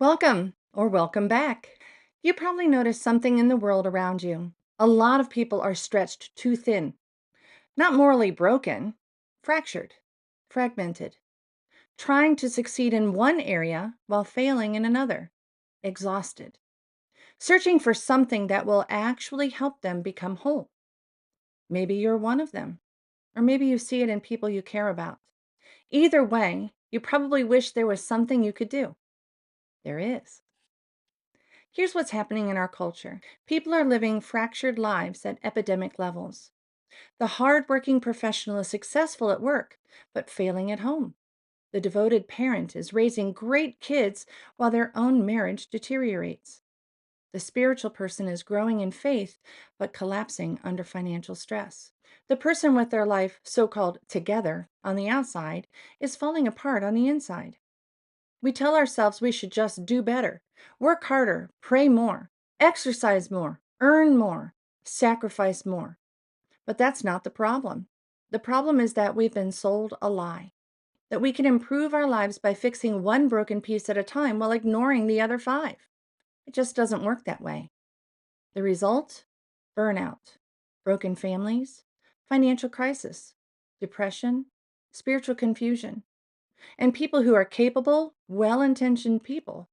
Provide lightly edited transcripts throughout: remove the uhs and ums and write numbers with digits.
Welcome or welcome back. You probably noticed something in the world around you. A lot of people are stretched too thin, not morally broken, fractured, fragmented, trying to succeed in one area while failing in another, exhausted, searching for something that will actually help them become whole. Maybe you're one of them, or maybe you see it in people you care about. Either way, you probably wish there was something you could do. There is. Here's what's happening in our culture. People are living fractured lives at epidemic levels. The hardworking professional is successful at work, but failing at home. The devoted parent is raising great kids while their own marriage deteriorates. The spiritual person is growing in faith, but collapsing under financial stress. The person with their life so-called together on the outside is falling apart on the inside. We tell ourselves we should just do better, work harder, pray more, exercise more, earn more, sacrifice more. But that's not the problem. The problem is that we've been sold a lie, that we can improve our lives by fixing one broken piece at a time while ignoring the other five. It just doesn't work that way. The result? Burnout, broken families, financial crisis, depression, spiritual confusion. And people who are capable, well-intentioned people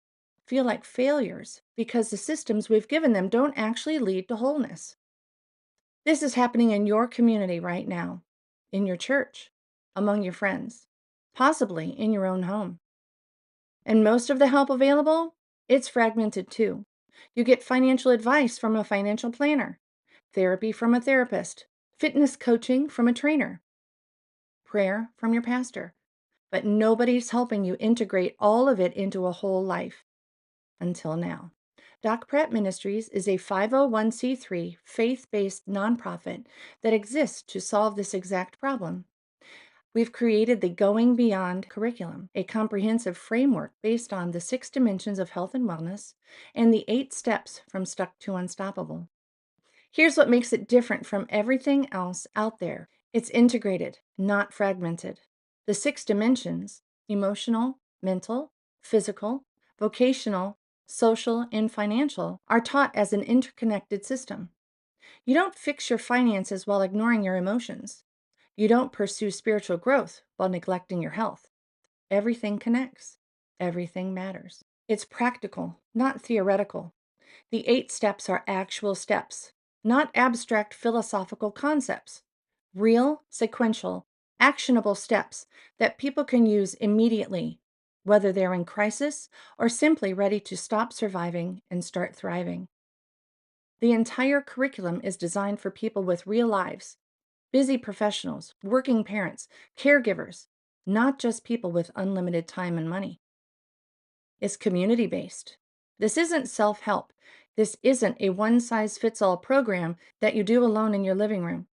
feel like failures because the systems we've given them don't actually lead to wholeness. This is happening in your community right now, in your church, among your friends, possibly in your own home. And most of the help available, it's fragmented too. You get financial advice from a financial planner, therapy from a therapist, fitness coaching from a trainer, prayer from your pastor, but nobody's helping you integrate all of it into a whole life until now. Doc Pratt Ministries is a 501c3 faith-based nonprofit that exists to solve this exact problem. We've created the Going Beyond Curriculum, a comprehensive framework based on the 6 dimensions of health and wellness and the 8 steps from stuck to unstoppable. Here's what makes it different from everything else out there. It's integrated, not fragmented. The 6 dimensions, emotional, mental, physical, vocational, social, and financial, are taught as an interconnected system. You don't fix your finances while ignoring your emotions. You don't pursue spiritual growth while neglecting your health. Everything connects. Everything matters. It's practical, not theoretical. The 8 steps are actual steps, not abstract philosophical concepts. Real, sequential, actionable steps that people can use immediately, whether they're in crisis or simply ready to stop surviving and start thriving. The entire curriculum is designed for people with real lives, busy professionals, working parents, caregivers, not just people with unlimited time and money. It's community-based. This isn't self-help. This isn't a one-size-fits-all program that you do alone in your living room.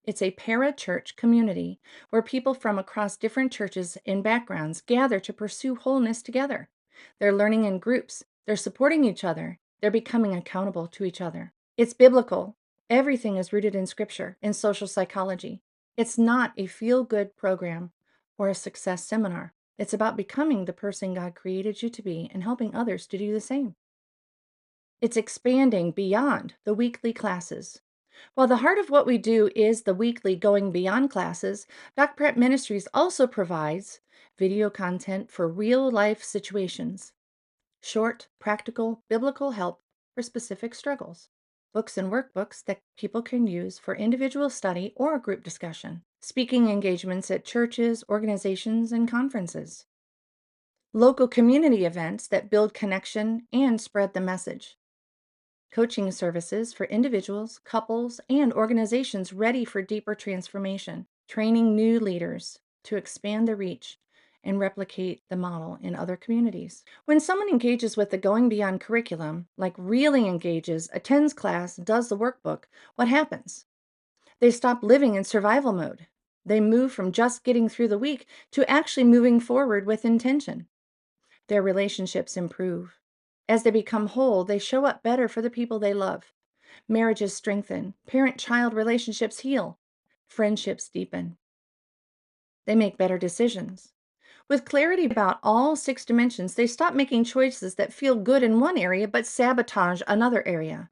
It's a parachurch community where people from across different churches and backgrounds gather to pursue wholeness together. They're learning in groups. They're supporting each other. They're becoming accountable to each other. It's biblical. Everything is rooted in scripture and social psychology. It's not a feel-good program or a success seminar. It's about becoming the person God created you to be and helping others to do the same. It's expanding beyond the weekly classes. While the heart of what we do is the weekly Going Beyond classes, Doc Pratt Ministries also provides video content for real-life situations, short, practical, biblical help for specific struggles, books and workbooks that people can use for individual study or group discussion, speaking engagements at churches, organizations, and conferences, local community events that build connection and spread the message, coaching services for individuals, couples, and organizations ready for deeper transformation, training new leaders to expand the reach and replicate the model in other communities. When someone engages with the Going Beyond curriculum, like really engages, attends class, does the workbook, what happens? They stop living in survival mode. They move from just getting through the week to actually moving forward with intention. Their relationships improve. As they become whole, they show up better for the people they love. Marriages strengthen. Parent-child relationships heal. Friendships deepen. They make better decisions. With clarity about all six dimensions, they stop making choices that feel good in one area but sabotage another area.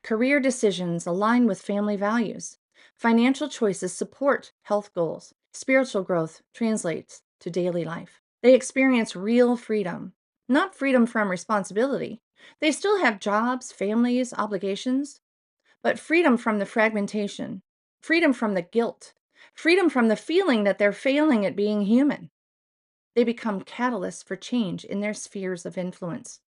Career decisions align with family values. Financial choices support health goals. Spiritual growth translates to daily life. They experience real freedom, not freedom from responsibility. They still have jobs, families, obligations, but freedom from the fragmentation, freedom from the guilt, freedom from the feeling that they're failing at being human. They become catalysts for change in their spheres of influence.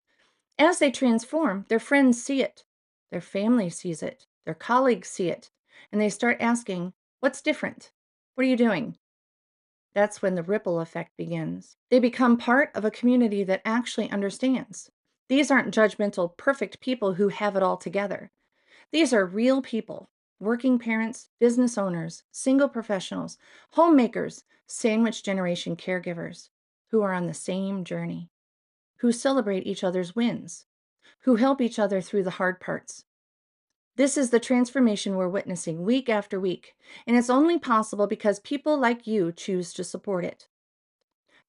As they transform, their friends see it, their family sees it, their colleagues see it, and they start asking, "What's different? What are you doing?" That's when the ripple effect begins. They become part of a community that actually understands. These aren't judgmental, perfect people who have it all together. These are real people, working parents, business owners, single professionals, homemakers, sandwich generation caregivers, who are on the same journey, who celebrate each other's wins, who help each other through the hard parts. This is the transformation we're witnessing week after week, and it's only possible because people like you choose to support it.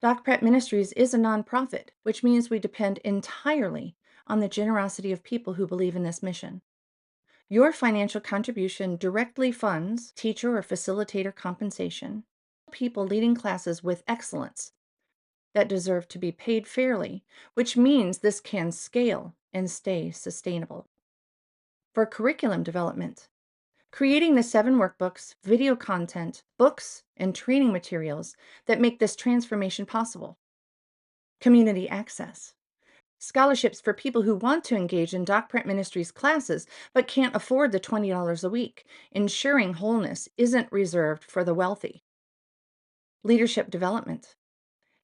Doc Pratt Ministries is a nonprofit, which means we depend entirely on the generosity of people who believe in this mission. Your financial contribution directly funds teacher or facilitator compensation, people leading classes with excellence that deserve to be paid fairly, which means this can scale and stay sustainable. For curriculum development, creating the 7 workbooks, video content, books, and training materials that make this transformation possible. Community access, scholarships for people who want to engage in Doc Pratt Ministries classes but can't afford the $20 a week, ensuring wholeness isn't reserved for the wealthy. Leadership development,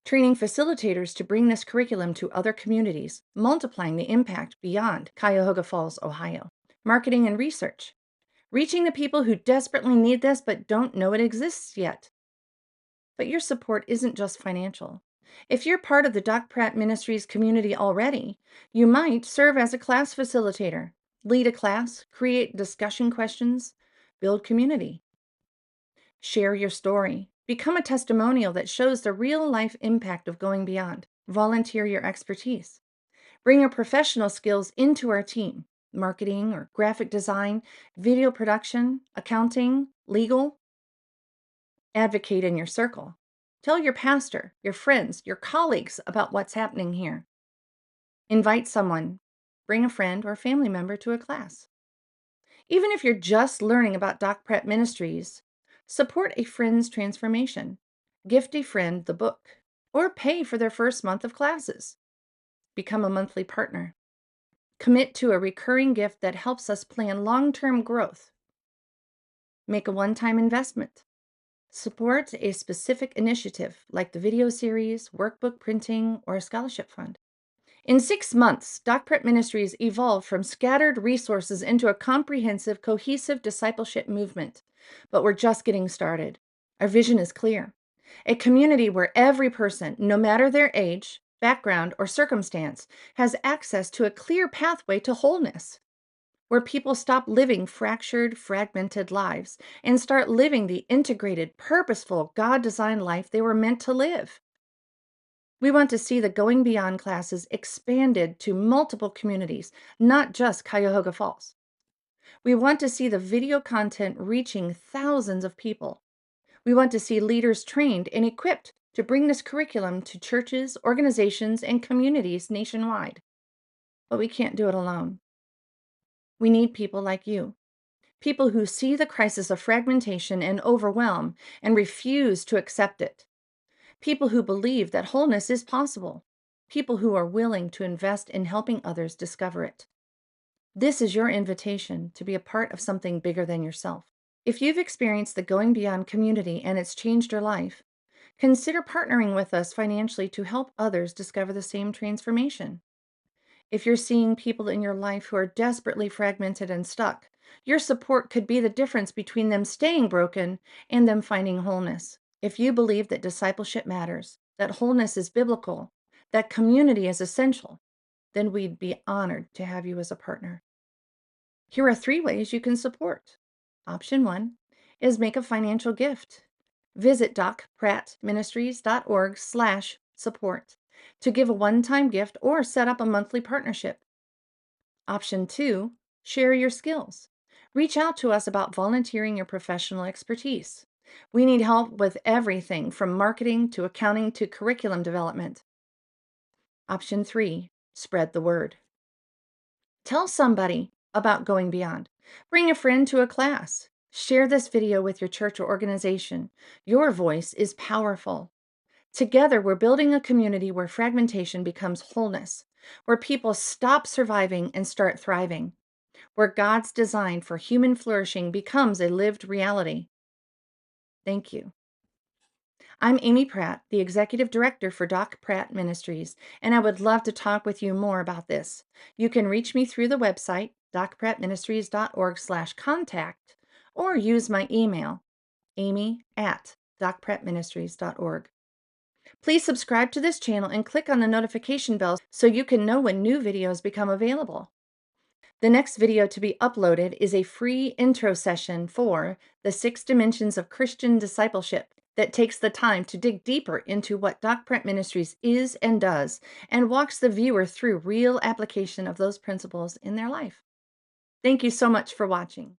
training facilitators to bring this curriculum to other communities, multiplying the impact beyond Cuyahoga Falls, Ohio. Marketing and research, reaching the people who desperately need this but don't know it exists yet. But your support isn't just financial. If you're part of the Doc Pratt Ministries community already, you might serve as a class facilitator, lead a class, create discussion questions, build community. Share your story. Become a testimonial that shows the real-life impact of going beyond. Volunteer your expertise. Bring your professional skills into our team: marketing or graphic design, video production, accounting, legal. Advocate in your circle. Tell your pastor, your friends, your colleagues about what's happening here. Invite someone. Bring a friend or family member to a class. Even if you're just learning about Doc Pratt Ministries, support a friend's transformation. Gift a friend the book, or pay for their first month of classes. Become a monthly partner. Commit to a recurring gift that helps us plan long-term growth. Make a one-time investment. Support a specific initiative like the video series, workbook printing, or a scholarship fund. In 6 months, Doc Pratt Ministries evolved from scattered resources into a comprehensive, cohesive discipleship movement. But we're just getting started. Our vision is clear: a community where every person, no matter their age, background, or circumstance, has access to a clear pathway to wholeness, where people stop living fractured, fragmented lives and start living the integrated, purposeful, God-designed life they were meant to live. We want to see the Going Beyond classes expanded to multiple communities, not just Cuyahoga Falls. We want to see the video content reaching thousands of people. We want to see leaders trained and equipped to bring this curriculum to churches, organizations, and communities nationwide. But we can't do it alone. We need people like you. People who see the crisis of fragmentation and overwhelm and refuse to accept it. People who believe that wholeness is possible. People who are willing to invest in helping others discover it. This is your invitation to be a part of something bigger than yourself. If you've experienced the Going Beyond community and it's changed your life, consider partnering with us financially to help others discover the same transformation. If you're seeing people in your life who are desperately fragmented and stuck, your support could be the difference between them staying broken and them finding wholeness. If you believe that discipleship matters, that wholeness is biblical, that community is essential, then we'd be honored to have you as a partner. Here are 3 ways you can support. Option 1 is make a financial gift. Visit docprattministries.org/support to give a one-time gift or set up a monthly partnership. Option 2, share your skills. Reach out to us about volunteering your professional expertise. We need help with everything from marketing to accounting to curriculum development. Option 3, spread the word. Tell somebody about Going Beyond. Bring a friend to a class. Share this video with your church or organization. Your voice is powerful. Together, we're building a community where fragmentation becomes wholeness, where people stop surviving and start thriving, where God's design for human flourishing becomes a lived reality. Thank you. I'm Amy Pratt, the Executive Director for Doc Pratt Ministries, and I would love to talk with you more about this. You can reach me through the website, docprattministries.org/contact, or use my email, amy@docprattministries.org. Please subscribe to this channel and click on the notification bell so you can know when new videos become available. The next video to be uploaded is a free intro session for the 6 dimensions of Christian discipleship that takes the time to dig deeper into what Doc Pratt Ministries is and does and walks the viewer through real application of those principles in their life. Thank you so much for watching.